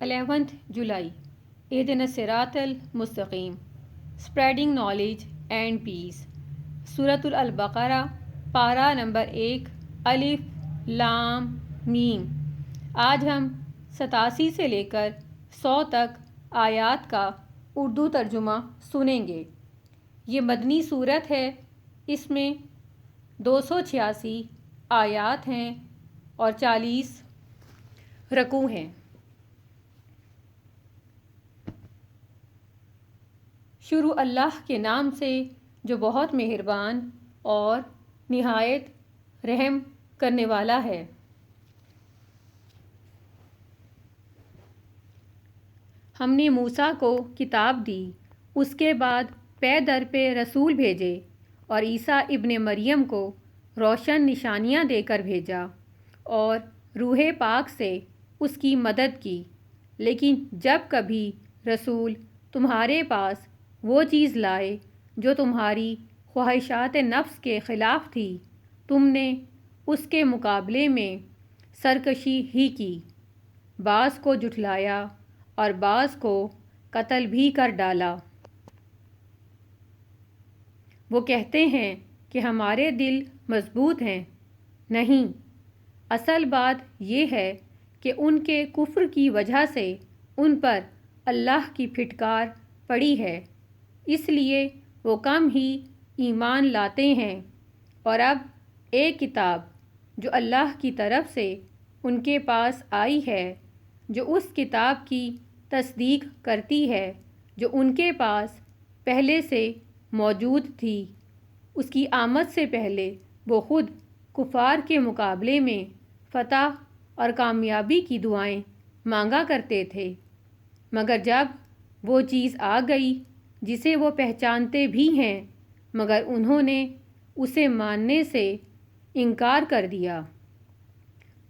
11th July اهدنا الصراط المستقیم اسپریڈنگ نالج اینڈ پیس سورۃ البقرہ پارہ نمبر 1 الف لام میم۔ آج ہم 87 سے لے کر 100 تک آیات کا اردو ترجمہ سنیں گے۔ یہ مدنی سورت ہے، اس میں 286 آیات ہیں اور 40 رکوع ہیں۔ شروع اللہ کے نام سے جو بہت مہربان اور نہایت رحم کرنے والا ہے۔ ہم نے موسیٰ کو کتاب دی، اس کے بعد پے در پہ رسول بھیجے اور عیسیٰ ابن مریم کو روشن نشانیاں دے کر بھیجا اور روح پاک سے اس کی مدد کی۔ لیکن جب کبھی رسول تمہارے پاس وہ چیز لائے جو تمہاری خواہشات نفس کے خلاف تھی، تم نے اس کے مقابلے میں سرکشی ہی کی، بعض کو جھٹلایا اور بعض کو قتل بھی کر ڈالا۔ وہ کہتے ہیں کہ ہمارے دل مضبوط ہیں، نہیں، اصل بات یہ ہے کہ ان کے کفر کی وجہ سے ان پر اللہ کی پھٹکار پڑی ہے، اس لیے وہ کم ہی ایمان لاتے ہیں۔ اور اب ایک کتاب جو اللہ کی طرف سے ان کے پاس آئی ہے، جو اس کتاب کی تصدیق کرتی ہے جو ان کے پاس پہلے سے موجود تھی۔ اس کی آمد سے پہلے وہ خود کفار کے مقابلے میں فتح اور کامیابی کی دعائیں مانگا کرتے تھے، مگر جب وہ چیز آ گئی جسے وہ پہچانتے بھی ہیں، مگر انہوں نے اسے ماننے سے انکار کر دیا۔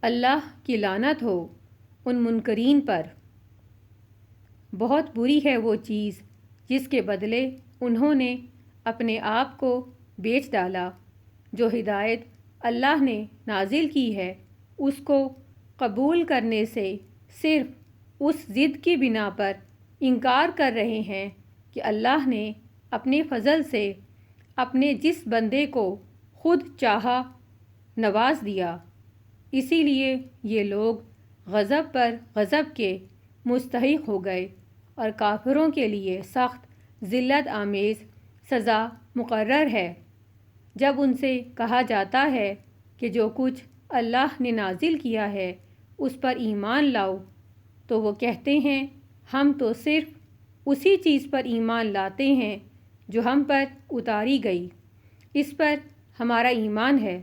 اللہ کی لعنت ہو ان منکرین پر۔ بہت بری ہے وہ چیز جس کے بدلے انہوں نے اپنے آپ کو بیچ ڈالا۔ جو ہدایت اللہ نے نازل کی ہے، اس کو قبول کرنے سے صرف اس ضد کی بنا پر انکار کر رہے ہیں کہ اللہ نے اپنے فضل سے اپنے جس بندے کو خود چاہا نواز دیا، اسی لیے یہ لوگ غضب پر غضب کے مستحق ہو گئے اور کافروں کے لیے سخت ذلت آمیز سزا مقرر ہے۔ جب ان سے کہا جاتا ہے کہ جو کچھ اللہ نے نازل کیا ہے اس پر ایمان لاؤ، تو وہ کہتے ہیں ہم تو صرف اسی چیز پر ایمان لاتے ہیں جو ہم پر اتاری گئی، اس پر ہمارا ایمان ہے،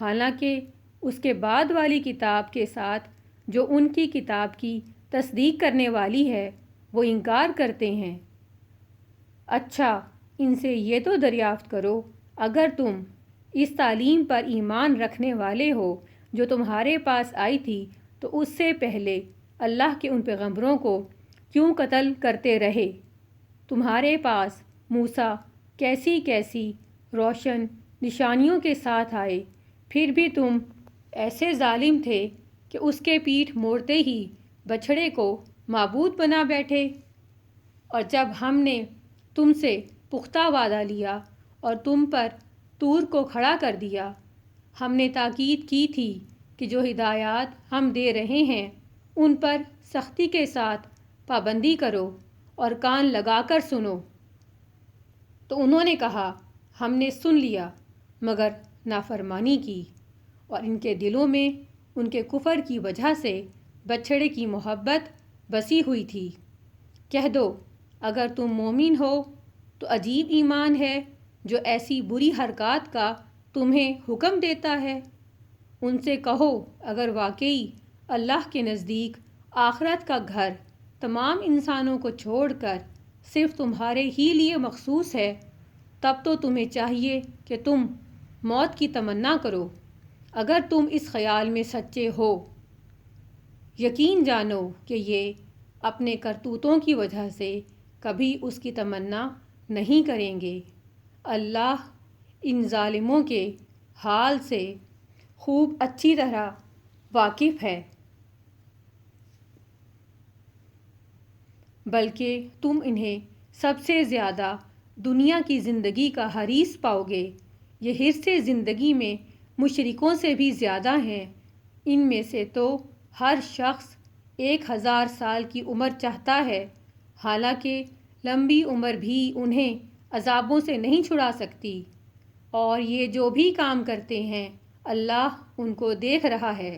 حالانکہ اس کے بعد والی کتاب کے ساتھ جو ان کی کتاب کی تصدیق کرنے والی ہے وہ انکار کرتے ہیں۔ اچھا، ان سے یہ تو دریافت کرو، اگر تم اس تعلیم پر ایمان رکھنے والے ہو جو تمہارے پاس آئی تھی، تو اس سے پہلے اللہ کے ان پیغمبروں کو کیوں قتل کرتے رہے؟ تمہارے پاس موسیٰ کیسی کیسی روشن نشانیوں کے ساتھ آئے، پھر بھی تم ایسے ظالم تھے کہ اس کے پیٹھ موڑتے ہی بچھڑے کو معبود بنا بیٹھے۔ اور جب ہم نے تم سے پختہ وعدہ لیا اور تم پر طور کو کھڑا کر دیا، ہم نے تاکید کی تھی کہ جو ہدایات ہم دے رہے ہیں ان پر سختی کے ساتھ پابندی کرو اور کان لگا کر سنو۔ تو انہوں نے کہا ہم نے سن لیا، مگر نافرمانی کی، اور ان کے دلوں میں ان کے کفر کی وجہ سے بچھڑے کی محبت بسی ہوئی تھی۔ کہہ دو اگر تم مومن ہو تو عجیب ایمان ہے جو ایسی بری حرکات کا تمہیں حکم دیتا ہے۔ ان سے کہو اگر واقعی اللہ کے نزدیک آخرت کا گھر تمام انسانوں کو چھوڑ کر صرف تمہارے ہی لیے مخصوص ہے، تب تو تمہیں چاہیے کہ تم موت کی تمنا کرو، اگر تم اس خیال میں سچے ہو۔ یقین جانو کہ یہ اپنے کرتوتوں کی وجہ سے کبھی اس کی تمنا نہیں کریں گے۔ اللہ ان ظالموں کے حال سے خوب اچھی طرح واقف ہے۔ بلکہ تم انہیں سب سے زیادہ دنیا کی زندگی کا حریص پاؤ گے۔ یہ حرص زندگی میں مشرکوں سے بھی زیادہ ہیں۔ ان میں سے تو ہر شخص 1000 سال کی عمر چاہتا ہے، حالانکہ لمبی عمر بھی انہیں عذابوں سے نہیں چھڑا سکتی، اور یہ جو بھی کام کرتے ہیں اللہ ان کو دیکھ رہا ہے۔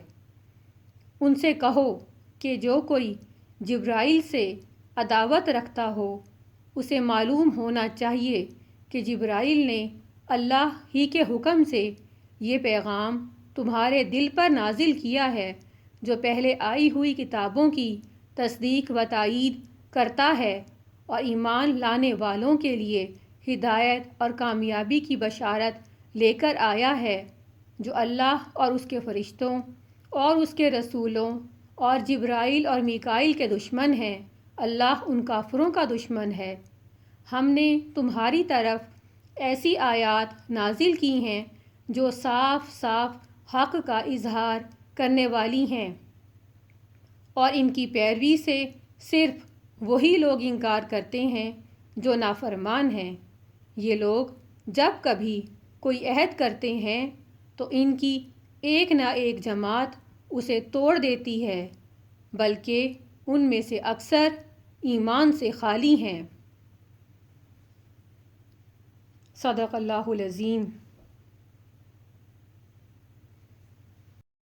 ان سے کہو کہ جو کوئی جبرائیل سے عداوت رکھتا ہو اسے معلوم ہونا چاہیے کہ جبرائیل نے اللہ ہی کے حکم سے یہ پیغام تمہارے دل پر نازل کیا ہے، جو پہلے آئی ہوئی کتابوں کی تصدیق و تائید کرتا ہے اور ایمان لانے والوں کے لیے ہدایت اور کامیابی کی بشارت لے کر آیا ہے، جو اللہ اور اس کے فرشتوں اور اس کے رسولوں اور جبرائیل اور میکائیل کے دشمن ہیں۔ اللہ ان کافروں کا دشمن ہے۔ ہم نے تمہاری طرف ایسی آیات نازل کی ہیں جو صاف صاف حق کا اظہار کرنے والی ہیں، اور ان کی پیروی سے صرف وہی لوگ انکار کرتے ہیں جو نافرمان ہیں۔ یہ لوگ جب کبھی کوئی عہد کرتے ہیں تو ان کی ایک نہ ایک جماعت اسے توڑ دیتی ہے، بلکہ ان میں سے اکثر ایمان سے خالی ہیں۔ صدق اللہ العظیم۔